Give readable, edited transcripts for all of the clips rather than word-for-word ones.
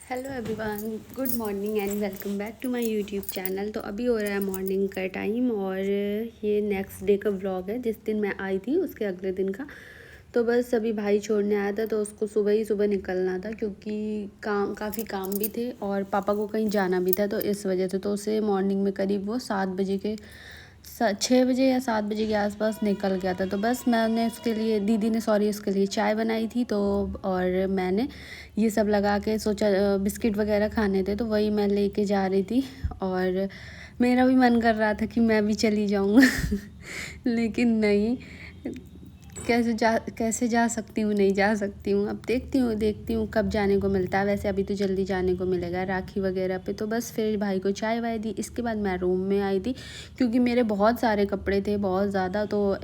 Hello everyone, good morning and welcome back to my YouTube channel. तो अभी हो रहा है मॉर्निंग का टाइम और ये नेक्स्ट डे का व्लॉग है। जिस दिन मैं आई थी उसके अगले दिन का। तो बस अभी भाई छोड़ने आया था तो उसको सुबह ही सुबह निकलना था क्योंकि काफ़ी काम भी थे और पापा को कहीं जाना भी था। तो इस वजह से तो उसे मॉर्निंग में करीब वो 7 बजे के 6 बजे या 7 बजे के आसपास निकल गया था। तो बस मैंने उसके लिए दीदी ने उसके लिए चाय बनाई थी। तो और मैंने ये सब लगा के सोचा बिस्किट वगैरह खाने थे तो वही मैं लेके जा रही थी। और मेरा भी मन कर रहा था कि मैं भी चली जाऊँ लेकिन नहीं, कैसे जा सकती हूँ, नहीं जा सकती हूँ। अब देखती हूँ कब जाने को मिलता है। वैसे अभी तो जल्दी जाने को मिलेगा राखी वगैरह पे। तो बस फिर भाई को चाय वाय दी। इसके बाद मैं रूम में आई थी क्योंकि मेरे बहुत सारे कपड़े थे, बहुत ज़्यादा। तो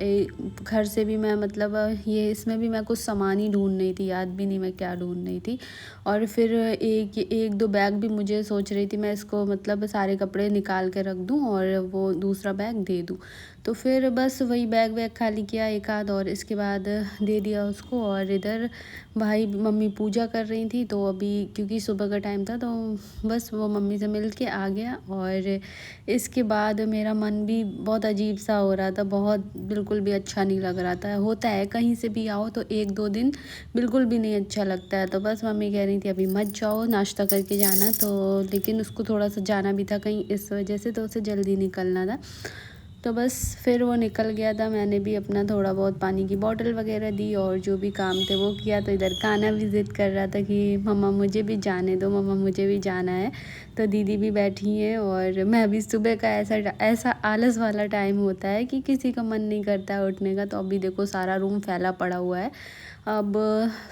घर से भी मैं मतलब ये इसमें भी मैं कुछ सामान ही ढूंढ रही थी, याद भी नहीं मैं क्या ढूंढ रही थी। और फिर एक दो बैग भी मुझे सोच रही थी मैं इसको मतलब सारे कपड़े निकाल के रख दूँ और वो दूसरा बैग दे दूँ। तो फिर बस वही बैग वैग खाली किया एक आध और इसके बाद दे दिया उसको। और इधर भाई मम्मी पूजा कर रही थी तो अभी क्योंकि सुबह का टाइम था तो बस वो मम्मी से मिल के आ गया। और इसके बाद मेरा मन भी बहुत अजीब सा हो रहा था, बहुत बिल्कुल भी अच्छा नहीं लग रहा था। होता है कहीं से भी आओ तो एक दो दिन बिल्कुल भी नहीं अच्छा लगता है। तो बस मम्मी कह रही थी अभी मत जाओ, नाश्ता करके जाना। तो लेकिन उसको थोड़ा सा जाना भी था कहीं, इस वजह से तो उसे जल्दी निकलना था। तो बस फिर वो निकल गया था। मैंने भी अपना थोड़ा बहुत पानी की बोतल वगैरह दी और जो भी काम थे वो किया। तो इधर कान्हा भी ज़िद कर रहा था कि मम्मा मुझे भी जाने दो, मम्मा मुझे भी जाना है। तो दीदी भी बैठी हैं और मैं भी सुबह का ऐसा आलस वाला टाइम होता है कि किसी का मन नहीं करता है उठने का। तो अभी देखो सारा रूम फैला पड़ा हुआ है। अब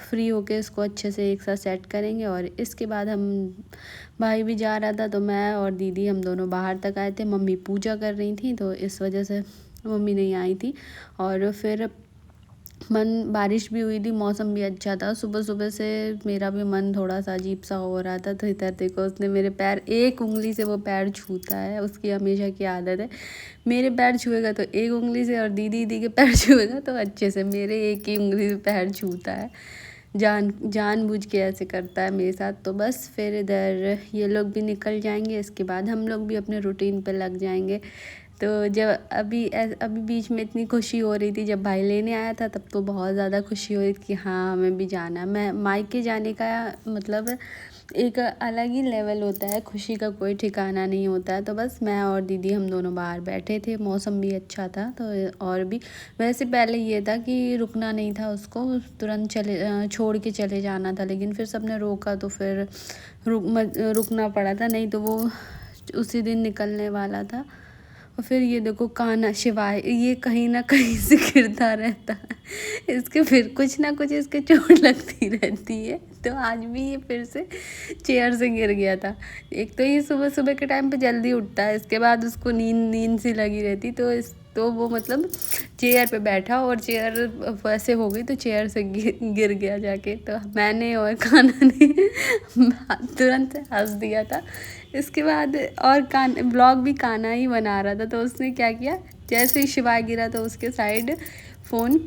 फ्री होके इसको अच्छे से एक साथ सेट करेंगे। और इसके बाद हम भाई भी जा रहा था तो मैं और दीदी हम दोनों बाहर तक आए थे। मम्मी पूजा कर रही थी तो इस वजह से मम्मी नहीं आई थी। और फिर बारिश भी हुई थी, मौसम भी अच्छा था। सुबह सुबह से मेरा भी मन थोड़ा सा अजीब सा हो रहा था। तो इधर देखो उसने मेरे पैर, एक उंगली से वो पैर छूता है, उसकी हमेशा की आदत है। मेरे पैर छुएगा तो एक उंगली से और दीदी के पैर छुएगा तो अच्छे से मेरे एक ही उंगली से पैर छूता है। जानबूझ के ऐसे करता है मेरे साथ। तो बस फिर इधर ये लोग भी निकल जाएंगे, इसके बाद हम लोग भी अपने रूटीन पे लग जाएंगे। तो जब अभी बीच में इतनी खुशी हो रही थी, जब भाई लेने आया था तब तो बहुत ज़्यादा खुशी हो रही थी कि हाँ हमें भी जाना है। मैं मायके जाने का मतलब एक अलग ही लेवल होता है, खुशी का कोई ठिकाना नहीं होता है। तो बस मैं और दीदी हम दोनों बाहर बैठे थे, मौसम भी अच्छा था। तो और भी वैसे पहले ये था कि रुकना नहीं था उसको, तुरंत छोड़ के चले जाना था। लेकिन फिर सबने रोका तो फिर रुकना पड़ा था, नहीं तो वो उसी दिन निकलने वाला था। और फिर ये देखो कान्हा शिवाय ये कहीं ना कहीं से गिरता रहता है, इसके फिर कुछ ना कुछ इसके चोट लगती रहती है। तो आज भी ये फिर से चेयर से गिर गया था। एक तो ये सुबह सुबह के टाइम पे जल्दी उठता है, इसके बाद उसको नींद नींद सी लगी रहती। तो वो मतलब चेयर पे बैठा और चेयर वैसे हो गई तो चेयर से गिर गया जाके। तो मैंने और कान्हा ने तुरंत हंस दिया था। इसके बाद और ब्लॉग भी कान्हा ही बना रहा था। तो उसने क्या किया, जैसे ही शिवाय गिरा तो उसके साइड फ़ोन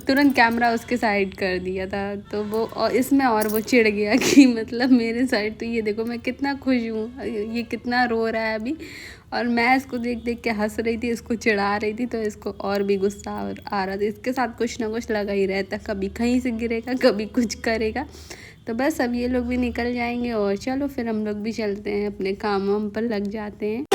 तुरंत कैमरा उसके साइड कर दिया था। तो वो और इसमें और वो चिढ़ गया कि मतलब मेरे साइड। तो ये देखो मैं कितना खुश हूँ, ये कितना रो रहा है अभी। और मैं इसको देख देख के हंस रही थी, इसको चिढ़ा रही थी। तो इसको और भी गुस्सा आ रहा था। इसके साथ कुछ ना कुछ लगा ही रहता, कभी कहीं से गिरेगा कभी कुछ करेगा। तो बस अब ये लोग भी निकल जाएंगे और चलो फिर हम लोग भी चलते हैं, अपने काम वाम पर लग जाते हैं।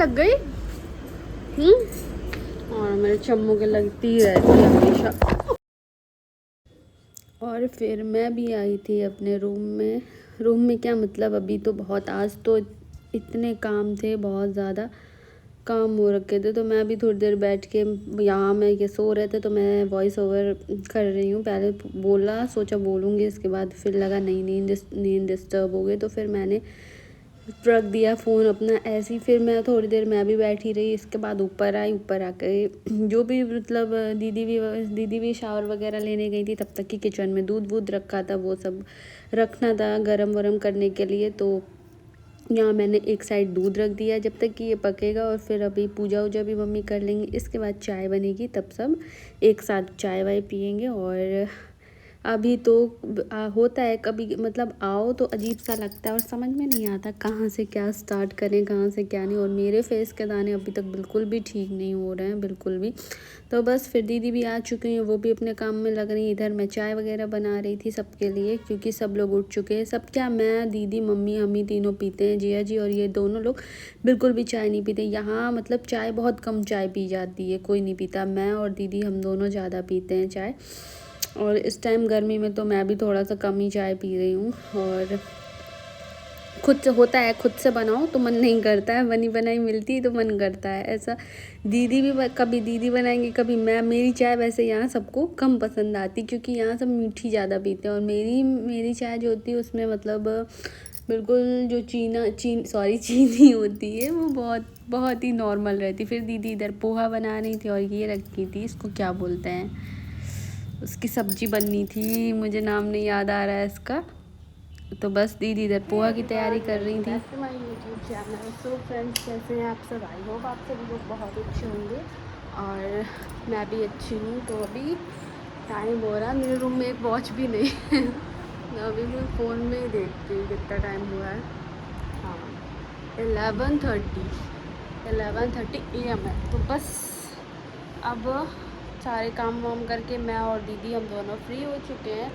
लग गई। और मेरे चम्मू के लगती रहती है हमेशा। और फिर मैं भी आई थी अपने रूम में क्या मतलब, अभी तो बहुत, आज तो इतने काम थे, बहुत ज़्यादा काम हो रखे थे, तो मैं भी थोड़ी देर बैठ के, यहाँ मैं ये सो रहे थे तो मैं वॉइस ओवर कर रही हूँ। पहले बोला, सोचा बोलूँगी, इसके बाद फिर लगा नहीं, नींद डिस्टर्ब हो गई, तो फिर मैंने रख दिया फ़ोन अपना ऐसे ही। फिर मैं थोड़ी देर मैं भी बैठी रही, इसके बाद ऊपर आई। ऊपर आकर जो भी मतलब दीदी भी शावर वगैरह लेने गई थी, तब तक कि किचन में दूध वूध रखा था, वो सब रखना था गरम वरम करने के लिए। तो यहाँ मैंने एक साइड दूध रख दिया जब तक कि ये पकेगा, और फिर अभी पूजा वूजा भी मम्मी कर लेंगी, इसके बाद चाय बनेगी, तब सब एक साथ चाय वाय पियेंगे। और अभी तो होता है कभी मतलब आओ तो अजीब सा लगता है और समझ में नहीं आता कहाँ से क्या स्टार्ट करें, कहाँ से क्या नहीं। और मेरे फेस के दाने अभी तक बिल्कुल भी ठीक नहीं हो रहे हैं, बिल्कुल भी। तो बस फिर दीदी भी आ चुकी हैं, वो भी अपने काम में लग रही हैं। इधर मैं चाय वगैरह बना रही थी सबके लिए, क्योंकि सब लोग उठ चुके हैं। सब क्या, मैं, दीदी, मम्मी, हम ही तीनों पीते हैं, जिया जी और ये दोनों लोग बिल्कुल भी चाय नहीं पीते। यहाँ मतलब चाय बहुत कम चाय पी जाती है, कोई नहीं पीता। मैं और दीदी हम दोनों ज़्यादा पीते हैं चाय। और इस टाइम गर्मी में तो मैं भी थोड़ा सा कम ही चाय पी रही हूँ। और खुद से होता है, खुद से बनाओ तो मन नहीं करता है, बनी बनाई मिलती है तो मन करता है ऐसा। दीदी भी कभी दीदी बनाएंगी, कभी मैं। मेरी चाय वैसे यहाँ सबको कम पसंद आती, क्योंकि यहाँ सब मीठी ज़्यादा पीते हैं। और मेरी चाय जो होती है उसमें मतलब बिल्कुल जो चीनी होती है वो बहुत बहुत ही नॉर्मल रहती। फिर दीदी इधर पोहा बना रही थी, और ये रखी थी, इसको क्या बोलते हैं, उसकी सब्जी बननी थी, मुझे नाम नहीं याद आ रहा है इसका। तो बस दीदी इधर पोहा की तैयारी कर रही थी। My YouTube channel. So friends, कैसे हैं आप सब? आई होप आप सभी लोग बहुत अच्छे होंगे, और मैं भी अच्छी हूँ। तो अभी टाइम हो रहा है, मेरे रूम में एक वॉच भी नहीं है। अभी मैं फ़ोन में ही देखती हूँ कितना टाइम हुआ है। हाँ, 11:30 AM है। तो बस अब सारे काम वाम करके मैं और दीदी हम दोनों फ्री हो चुके हैं।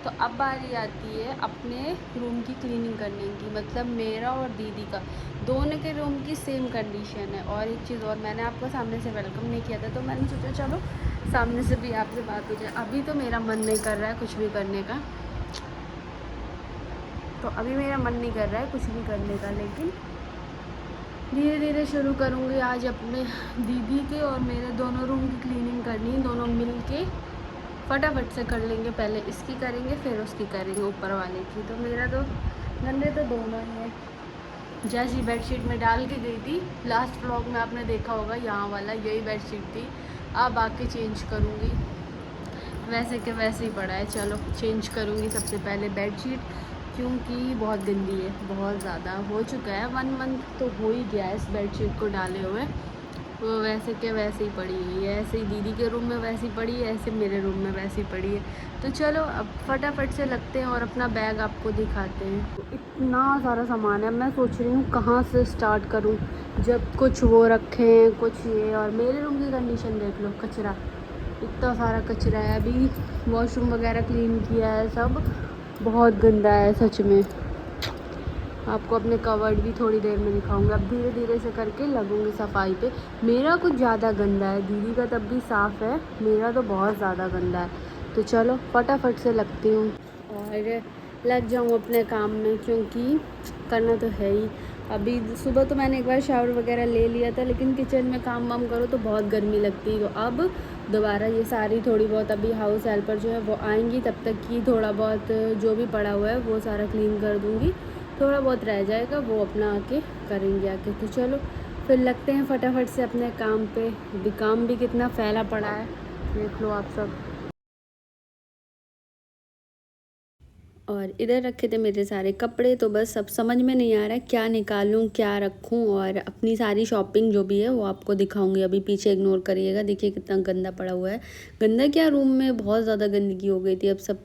तो अब बारी आती है अपने रूम की क्लीनिंग करने की, मतलब मेरा और दीदी का, दोनों के रूम की सेम कंडीशन है। और एक चीज़ और, मैंने आपको सामने से वेलकम नहीं किया था, तो मैंने सोचा चलो सामने से भी आपसे बात हो जाए। अभी तो मेरा मन नहीं कर रहा है कुछ भी करने का, लेकिन धीरे धीरे शुरू करूँगी। आज अपने दीदी के और मेरे दोनों रूम की क्लीनिंग करनी, दोनों मिल के फटाफट से कर लेंगे। पहले इसकी करेंगे, फिर उसकी करेंगे, ऊपर वाले की। तो मेरा तो गंदे तो दोनों ही है। जैसी बेडशीट में डाल के गई थी लास्ट व्लॉग में, आपने देखा होगा, यहाँ वाला यही बेडशीट थी। अब आके चेंज करूँगी, वैसे के वैसे ही पड़ा है। चलो चेंज करूँगी सबसे पहले बेडशीट, क्योंकि बहुत गंदी है, बहुत ज़्यादा हो चुका है। 1 मंथ तो हो ही गया है इस बेडशीट को डाले हुए। वो वैसे के वैसे ही पड़ी हुई है, ऐसे ही दीदी के रूम में वैसी पड़ी है, ऐसे मेरे रूम में वैसी पड़ी है। तो चलो अब फटाफट से लगते हैं और अपना बैग आपको दिखाते हैं। तो इतना सारा सामान है, मैं सोच रही हूँ कहाँ से स्टार्ट करूँ, जब कुछ वो रखे हैं, कुछ ये। और मेरे रूम की कंडीशन देख लो, कचरा, इतना सारा कचरा है। अभी वॉशरूम वगैरह क्लीन किया है, सब बहुत गंदा है सच में। आपको अपने कवर्ड भी थोड़ी देर में दिखाऊंगा। अब धीरे धीरे से करके लगूंगी सफाई पे। मेरा कुछ ज़्यादा गंदा है, दीदी का तब भी साफ़ है, मेरा तो बहुत ज़्यादा गंदा है। तो चलो फटाफट से लगती हूँ और लग जाऊँ अपने काम में, क्योंकि करना तो है ही। अभी सुबह तो मैंने एक बार शावर वगैरह ले लिया था, लेकिन किचन में काम वाम करो तो बहुत गर्मी लगती है। तो अब दोबारा ये सारी थोड़ी बहुत अभी हाउस हेल्पर जो है वो आएंगी, तब तक की थोड़ा बहुत जो भी पड़ा हुआ है वो सारा क्लीन कर दूँगी। थोड़ा बहुत रह जाएगा, वो अपना आके करेंगे आके। तो चलो फिर लगते हैं फटाफट से अपने काम पे। अभी काम भी कितना फैला पड़ा है, देख लो आप सब। और इधर रखे थे मेरे सारे कपड़े, तो बस अब समझ में नहीं आ रहा है क्या निकालूं क्या रखूं। और अपनी सारी शॉपिंग जो भी है वो आपको दिखाऊंगी। अभी पीछे इग्नोर करिएगा, देखिए कितना गंदा पड़ा हुआ है। गंदा क्या, रूम में बहुत ज़्यादा गंदगी हो गई थी। अब सब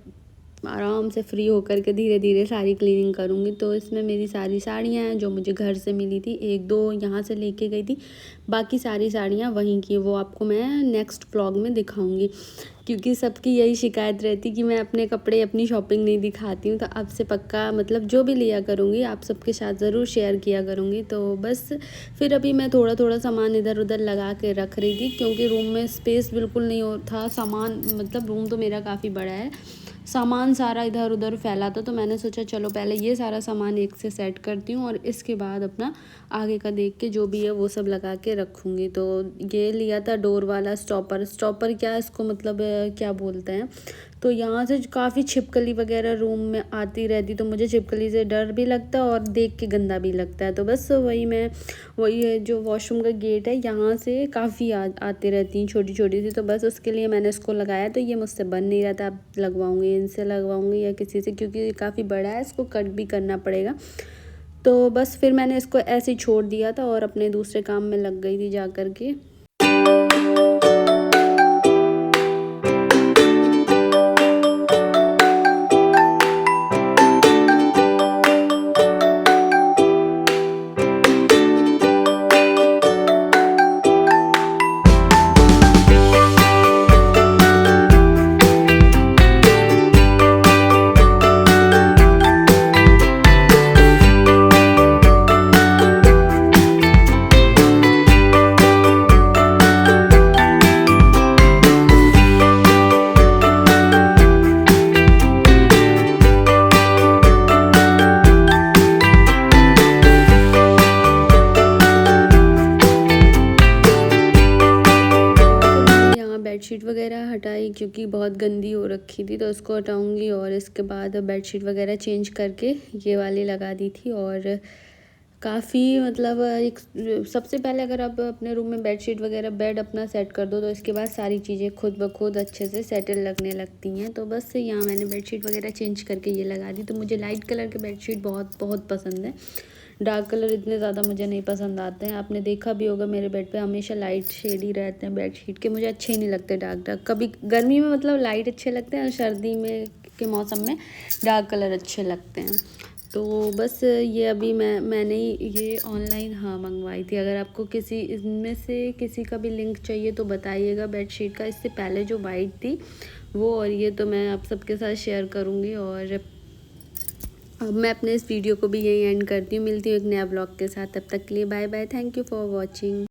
आराम से फ्री होकर के धीरे धीरे सारी क्लीनिंग करूँगी। तो इसमें मेरी सारी साड़ियाँ हैं जो मुझे घर से मिली थी, 1-2 यहाँ से लेके गई थी। बाकी सारी साड़ियाँ वहीं की, वो आपको मैं नेक्स्ट व्लॉग में दिखाऊंगी, क्योंकि सबकी यही शिकायत रहती कि मैं अपने कपड़े अपनी शॉपिंग नहीं दिखाती हूँ। तो अब से पक्का मतलब जो भी लिया करूँगी आप सबके साथ ज़रूर शेयर किया करूँगी। तो बस फिर अभी मैं थोड़ा थोड़ा सामान इधर उधर लगा के रख रही थी, क्योंकि रूम में स्पेस बिल्कुल नहीं हो था। सामान मतलब रूम तो मेरा काफ़ी बड़ा है, सामान सारा इधर उधर फैला था। तो मैंने सोचा चलो पहले ये सारा सामान एक से सेट करती हूँ और इसके बाद अपना आगे का देख के जो भी है वो सब लगा के रखूँगी। तो ये लिया था डोर वाला स्टॉपर क्या इसको मतलब क्या बोलते हैं। तो यहाँ से काफ़ी छिपकली वगैरह रूम में आती रहती, तो मुझे छिपकली से डर भी लगता है और देख के गंदा भी लगता है। तो बस वही है जो वॉशरूम का गेट है, यहाँ से काफ़ी आती रहती हैं छोटी छोटी सी। तो बस उसके लिए मैंने इसको लगाया। तो ये मुझसे बन नहीं रहा था, अब लगवाऊंगी, इनसे लगवाऊंगी या किसी से, क्योंकि ये काफ़ी बड़ा है, इसको कट भी करना पड़ेगा। तो बस फिर मैंने इसको ऐसे ही छोड़ दिया था और अपने दूसरे काम में लग गई थी जा कर के। बेडशीट वगैरह हटाई क्योंकि बहुत गंदी हो रखी थी, तो उसको हटाऊंगी। और इसके बाद बेडशीट वगैरह चेंज करके ये वाली लगा दी थी। और काफ़ी मतलब एक सबसे पहले अगर आप अपने रूम में बेडशीट वगैरह बेड अपना सेट कर दो, तो इसके बाद सारी चीज़ें खुद ब खुद अच्छे से सेटल लगने लगती हैं। तो बस यहाँ मैंने बेडशीट वगैरह चेंज करके ये लगा दी। तो मुझे लाइट कलर के बेडशीट बहुत बहुत पसंद है, डार्क कलर इतने ज़्यादा मुझे नहीं पसंद आते हैं। आपने देखा भी होगा मेरे बेड पे हमेशा लाइट शेड ही रहते हैं बेडशीट के, मुझे अच्छे ही नहीं लगते डार्क। कभी गर्मी में मतलब लाइट अच्छे लगते हैं और सर्दी में के मौसम में डार्क कलर अच्छे लगते हैं। तो बस ये अभी मैंने ये ऑनलाइन हाँ मंगवाई थी। अगर आपको किसी इनमें से किसी का भी लिंक चाहिए तो बताइएगा बेडशीट का। इससे पहले जो वाइट थी वो, और ये तो मैं आप सबके साथ शेयर करूँगी। और अब मैं अपने इस वीडियो को भी यही एंड करती हूँ, मिलती हूँ एक नया ब्लॉग के साथ। तब तक के लिए bye bye, thank you for watching.